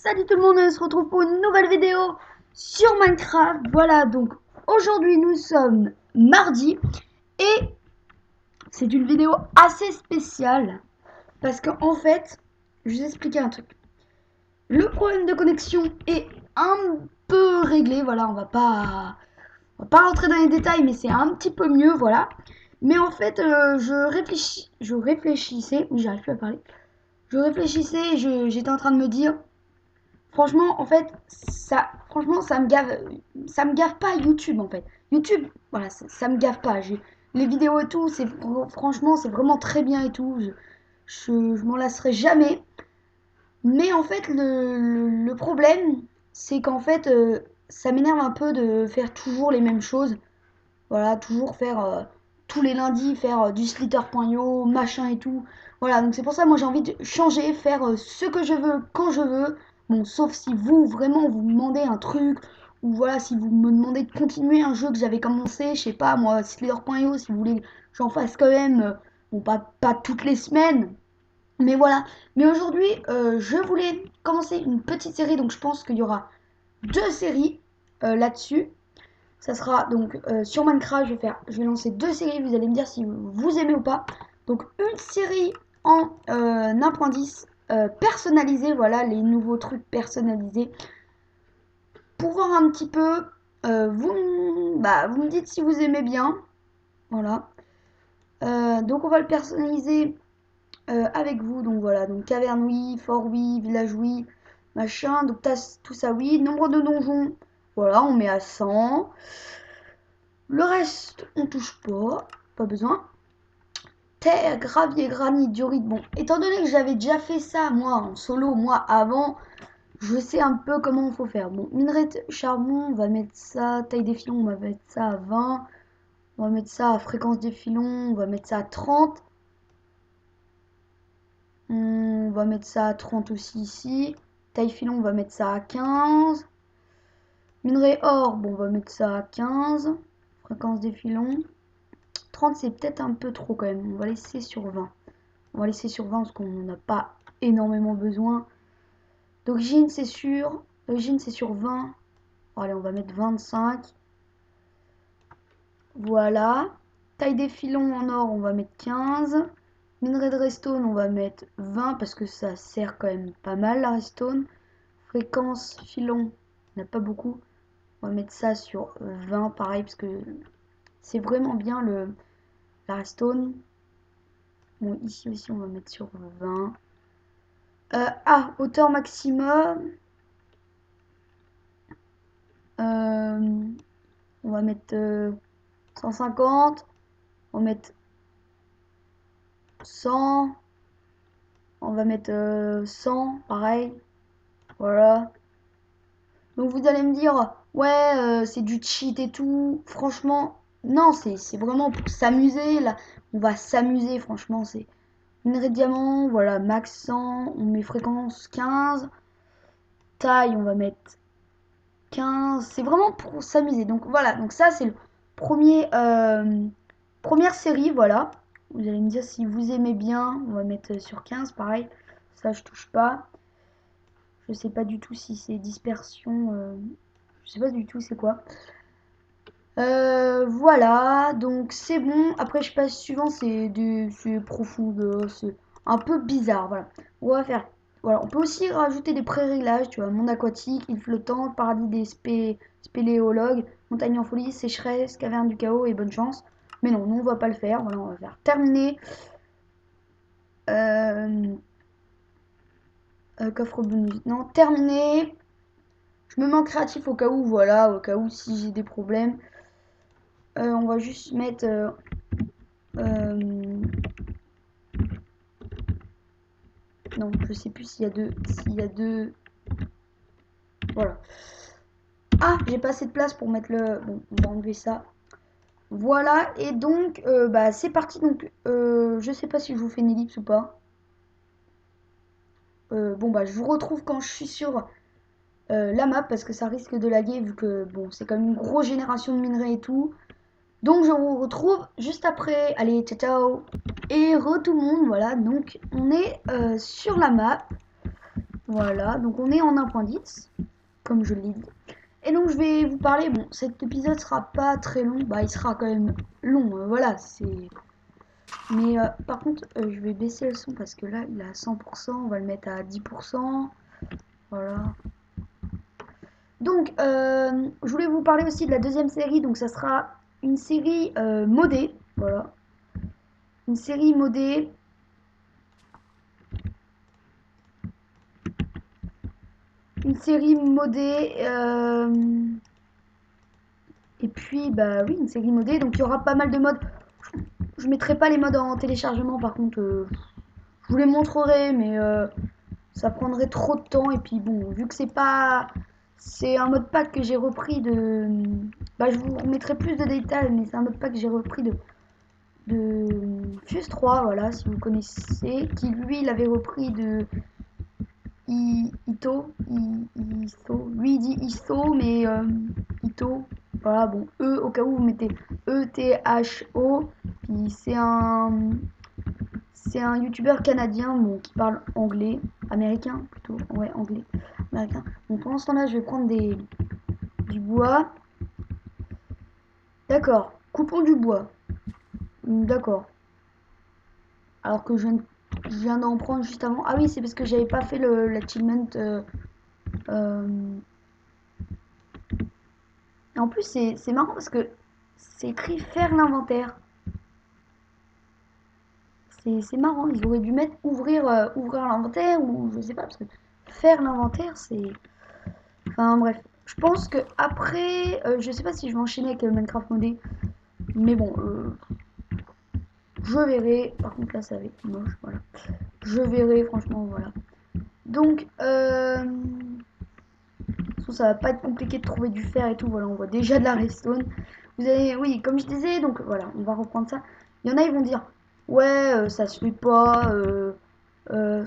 Salut tout le monde, on se retrouve pour une nouvelle vidéo sur Minecraft. Voilà, donc aujourd'hui nous sommes mardi et c'est une vidéo assez spéciale parce qu'en fait, je vais vous expliquer un truc. Le problème de connexion est un peu réglé, voilà, on va pas rentrer dans les détails, mais c'est un petit peu mieux, voilà. Mais en fait, je réfléchissais, oui, j'arrive plus à parler. Je réfléchissais, j'étais en train de me dire. Franchement, en fait, franchement, ça me gave pas YouTube en fait. YouTube, voilà, ça me gave pas. Les vidéos et tout, franchement, c'est vraiment très bien et tout. Je m'en lasserai jamais. Mais en fait, le problème, c'est qu'en fait, ça m'énerve un peu de faire toujours les mêmes choses. Voilà, toujours faire tous les lundis, faire du slither.io, machin et tout. Voilà, donc c'est pour ça, moi j'ai envie de changer, faire ce que je veux, quand je veux. Bon, sauf si vous, vraiment, vous me demandez un truc, ou voilà, si vous me demandez de continuer un jeu que j'avais commencé, je sais pas, moi, slither.io, si vous voulez que j'en fasse quand même, bon, pas toutes les semaines, mais voilà. Mais aujourd'hui, je voulais commencer une petite série, donc je pense qu'il y aura deux séries là-dessus. Ça sera donc sur Minecraft, je vais lancer deux séries, vous allez me dire si vous aimez ou pas. Donc une série en 1.10 personnalisée, voilà les nouveaux trucs personnalisés. Pour voir un petit peu, vous me dites si vous aimez bien. Voilà. Donc on va le personnaliser avec vous. Donc voilà, donc caverne oui, fort oui, village oui, machin. Donc tout ça oui. Nombre de donjons, voilà, on met à 100. Le reste, on touche pas, pas besoin. Terre, gravier, granit, diorite. Bon, étant donné que j'avais déjà fait ça, moi, en solo, moi, avant, je sais un peu comment il faut faire. Bon, minerai de charbon, on va mettre ça. Taille des filons, on va mettre ça à 20. On va mettre ça à fréquence des filons, on va mettre ça à 30. On va mettre ça à 30 aussi ici. Taille filon, on va mettre ça à 15. Minerai or, bon, on va mettre ça à 15. Fréquence des filons. 30 c'est peut-être un peu trop quand même, on va laisser sur 20. On va laisser sur 20 parce qu'on n'en a pas énormément besoin. D'origine c'est sûr, d'origine c'est sur 20. Allez, on va mettre 25. Voilà. Taille des filons en or, on va mettre 15. Minerai de redstone, on va mettre 20 parce que ça sert quand même pas mal la redstone. Fréquence filon, on n'a pas beaucoup. On va mettre ça sur 20 pareil parce que c'est vraiment bien la redstone. Bon, ici aussi, on va mettre sur 20. Hauteur maximum. On va mettre 150. On va mettre 100. On va mettre 100, pareil. Voilà. Donc vous allez me dire, ouais, c'est du cheat et tout. Franchement, non, c'est vraiment pour s'amuser. Là, on va s'amuser, franchement, c'est... Minerai de diamant, voilà, max 100, on met fréquence 15. Taille, on va mettre 15. C'est vraiment pour s'amuser. Donc voilà, donc ça c'est le première série, voilà. Vous allez me dire si vous aimez bien. On va mettre sur 15, pareil. Ça, je touche pas. Je sais pas du tout si c'est dispersion. Je sais pas du tout c'est quoi. Voilà, donc c'est bon. Après, je passe suivant, c'est profondeur, c'est un peu bizarre. Voilà, on va faire. Voilà, on peut aussi rajouter des pré-réglages, tu vois, monde aquatique, île flottante, paradis des spéléologues, montagne en folie, sécheresse, caverne du chaos et bonne chance. Mais non, nous on va pas le faire. Voilà, on va faire terminer. Coffre bonus. Non, terminé. Je me mets en créatif au cas où, voilà, au cas où si j'ai des problèmes. On va juste mettre non, je sais plus s'il y a deux. Voilà. Ah, j'ai pas assez de place pour mettre le. Bon, on va enlever ça. Voilà, et donc, c'est parti. Donc, je sais pas si je vous fais une ellipse ou pas. Je vous retrouve quand je suis sur la map parce que ça risque de laguer vu que, bon, c'est comme une grosse génération de minerais et tout. Donc, je vous retrouve juste après. Allez, ciao, ciao. Et re tout le monde, voilà. Donc, on est sur la map. Voilà, donc on est en 1.10, comme je l'ai dit. Et donc je vais vous parler, bon, cet épisode sera pas très long, bah il sera quand même long, voilà, c'est... Mais par contre, je vais baisser le son parce que là, il est à 100%, on va le mettre à 10%, voilà. Donc, je voulais vous parler aussi de la deuxième série, donc ça sera une série modée, voilà. Une série modée. Une série modée, et puis, bah oui, une série modée, donc il y aura pas mal de modes. Je mettrai pas les modes en téléchargement, par contre, je vous les montrerai, mais ça prendrait trop de temps, et puis bon, vu que c'est pas... C'est un mode pack que j'ai repris de... Bah je vous remettrai plus de détails, mais c'est un mode pack que j'ai repris de Fuse 3, voilà, si vous connaissez, qui lui, il avait repris de Ito, lui il dit Iso, mais Ito, voilà, bon, E, au cas où vous mettez E-T-H-O, puis c'est un youtubeur canadien, bon, qui parle anglais, américain plutôt, ouais, anglais, américain. Donc pendant ce temps-là, je vais prendre du bois. D'accord, coupons du bois. D'accord. Alors que je viens d'en prendre juste avant. Ah oui, c'est parce que j'avais pas fait l'achievement. Euh, Et en plus, c'est marrant parce que c'est écrit faire l'inventaire. C'est marrant, ils auraient dû mettre ouvrir l'inventaire ou je sais pas, parce que faire l'inventaire, c'est. Enfin bref. Je pense que après, je sais pas si je vais enchaîner avec Minecraft modé, mais bon, je verrai. Par contre, là, ça va être moche, voilà. Je verrai, franchement, voilà. Donc, ça va pas être compliqué de trouver du fer et tout. Voilà, on voit déjà de la redstone. Vous avez, oui, comme je disais, donc voilà, on va reprendre ça. Il y en a, ils vont dire, ouais, ça se fait pas.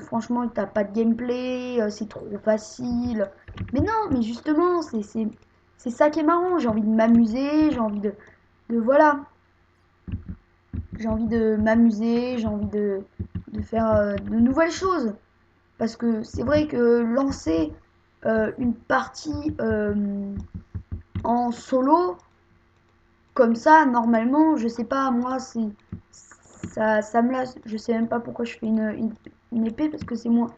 Franchement, t'as pas de gameplay, c'est trop facile. Mais non, mais justement, c'est ça qui est marrant. J'ai envie de m'amuser, j'ai envie de voilà, j'ai envie de m'amuser, j'ai envie de faire de nouvelles choses. Parce que c'est vrai que lancer une partie en solo, comme ça, normalement, je sais pas, moi, ça me lasse. Je sais même pas pourquoi je fais une épée, parce que c'est moins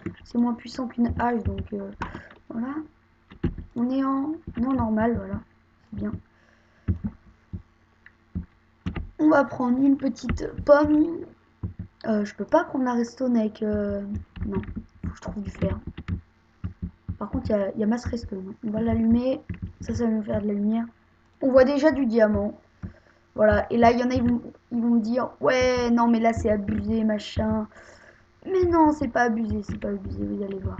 puissant qu'une hache, donc voilà. On est en normal, voilà, c'est bien. On va prendre une petite pomme. Je peux pas prendre la redstone avec... Non, faut que je trouve du fer. Par contre, il y a masse redstone. On va l'allumer, ça va nous faire de la lumière. On voit déjà du diamant. Voilà, et là, il y en a, ils vont me dire, ouais, non, mais là, c'est abusé, machin. Mais non, c'est pas abusé, vous allez voir.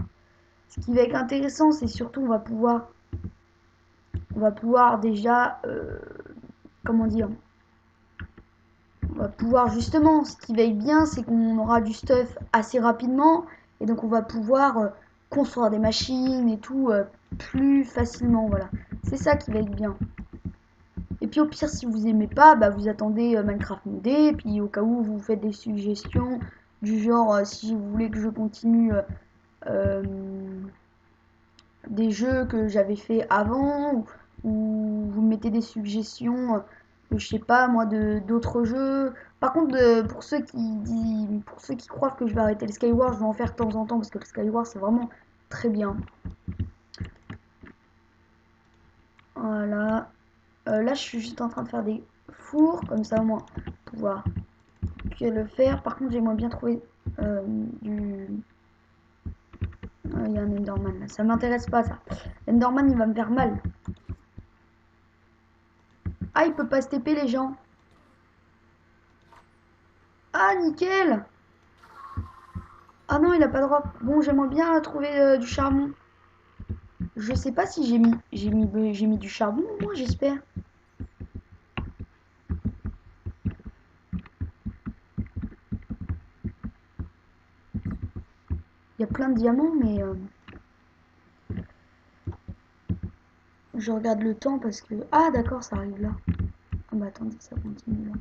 Ce qui va être intéressant, c'est surtout, on va pouvoir déjà, comment dire, on va pouvoir justement, ce qui va être bien, c'est qu'on aura du stuff assez rapidement, et donc on va pouvoir construire des machines et tout plus facilement, voilà. C'est ça qui va être bien. Et puis au pire, si vous aimez pas, bah vous attendez Minecraft modé. Et puis au cas où vous faites des suggestions du genre si vous voulez que je continue euh, des jeux que j'avais fait avant ou vous mettez des suggestions, je sais pas moi, de d'autres jeux. Par contre, pour ceux qui croient que je vais arrêter le Skyward, je vais en faire de temps en temps parce que le Skyward c'est vraiment très bien. Voilà. Là, je suis juste en train de faire des fours, comme ça au moins pouvoir cuire le fer. Par contre, j'aimerais bien trouver du. Il y a un Enderman là, ça m'intéresse pas ça. Enderman il va me faire mal. Ah, il peut pas se TP les gens. Ah, nickel. Ah non, il a pas de drop. Bon, j'aimerais bien trouver du charbon. Je sais pas si j'ai mis du charbon, moi j'espère. Il y a plein de diamants, mais je regarde le temps parce que... Ah d'accord, ça arrive là. Ah bah attendez, ça continue là.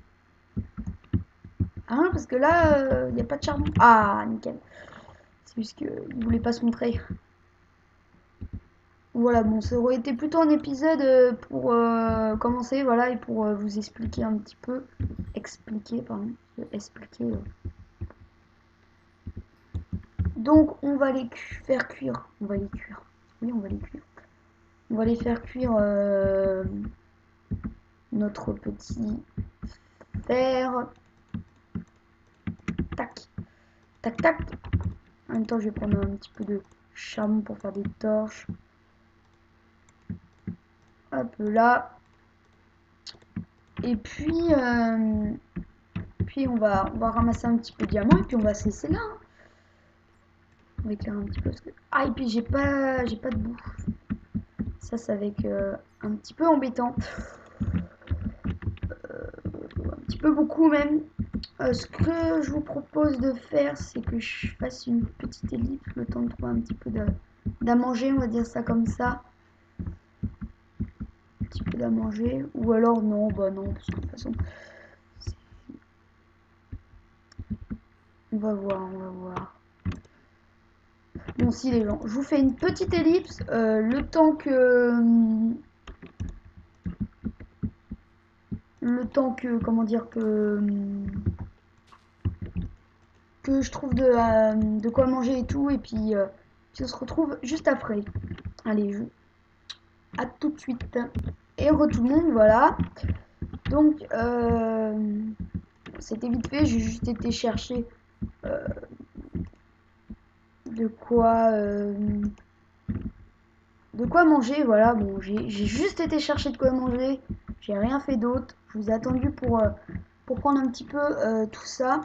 Ah parce que là, il n'y a pas de charbon. Ah, nickel. C'est juste qu'il voulait pas se montrer. Voilà, bon, ça aurait été plutôt un épisode pour commencer, voilà, et pour vous expliquer un petit peu, expliquer, pardon, expliquer. Donc, on va les faire cuire, on va les cuire, oui, on va les cuire. On va les faire cuire notre petit fer, tac, tac, tac. En même temps, je vais prendre un petit peu de charbon pour faire des torches. Hop là. Et puis, on va ramasser un petit peu de diamants et puis on va se laisser là. Hein. On va éclairer un petit peu. Parce que... Ah, et puis j'ai pas de bouffe. Ça va être un petit peu embêtant. Un petit peu beaucoup même. Ce que je vous propose de faire, c'est que je fasse une petite ellipse, le temps de trouver un petit peu d'à manger, on va dire ça comme ça. Un petit peu d'à manger. Ou alors non, bah non, parce que de toute façon... On va voir, on va voir. Bon si les gens, je vous fais une petite ellipse, le temps que, comment dire, que je trouve de quoi manger et tout, et puis on se retrouve juste après. Allez, à tout de suite. Et re tout le monde, voilà. Donc, c'était vite fait, j'ai juste été chercher euh, de quoi... de quoi manger, voilà, bon, j'ai juste été chercher de quoi manger, j'ai rien fait d'autre, je vous ai attendu pour prendre un petit peu tout ça.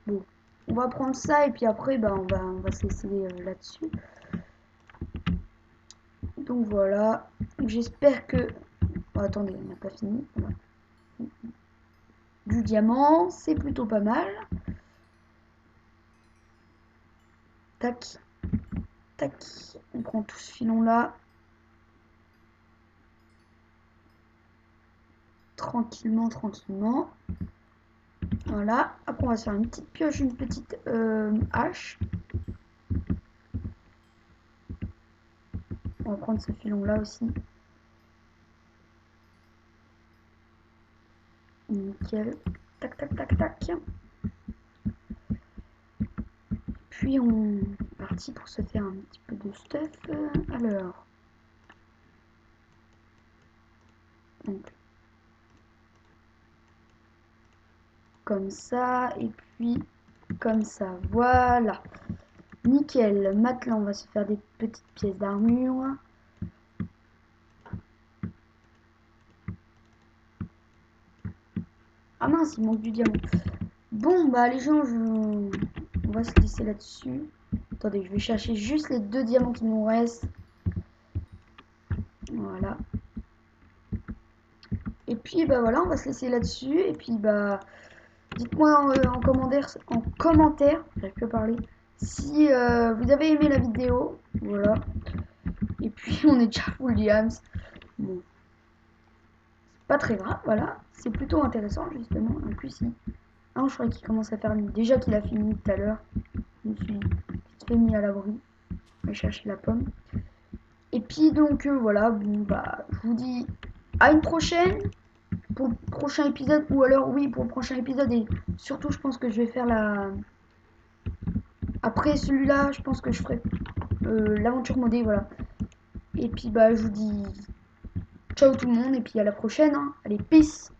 Bon, on va prendre ça et puis après, bah, on va se laisser là-dessus. Donc voilà, j'espère que... Oh, attendez, on n'a pas fini. Voilà. Du diamant, c'est plutôt pas mal. Tac, tac, on prend tout ce filon là. Tranquillement, tranquillement. Voilà. Après, on va se faire une petite pioche, une petite hache. On va prendre ce filon là aussi. Nickel. Tac, tac, tac, tac. Puis on est parti pour se faire un petit peu de stuff. Alors. Donc. Comme ça. Et puis comme ça. Voilà. Nickel. Maintenant, on va se faire des petites pièces d'armure. Ah mince, il manque du diamant. Bon, bah les gens, on va se laisser là-dessus. Attendez, je vais chercher juste les 2 diamants qui nous restent. Voilà. Et puis, bah voilà, on va se laisser là-dessus. Et puis, bah, dites-moi en commentaire, j'arrive plus à parler, si vous avez aimé la vidéo. Voilà. Et puis, on est déjà full diams. Bon. Pas très grave, voilà. C'est plutôt intéressant, justement. En plus, je crois qu'il commence à faire nuit. Déjà qu'il a fini tout à l'heure. Je me suis vite fait mis à l'abri. Je vais chercher la pomme. Et puis, donc, voilà. Bon, bah, je vous dis à une prochaine. Pour le prochain épisode. Ou alors, oui, pour le prochain épisode. Et surtout, je pense que je vais faire la... Après celui-là, je pense que je ferai l'aventure modée, voilà. Et puis, bah, je vous dis ciao tout le monde. Et puis, à la prochaine. Hein. Allez, peace.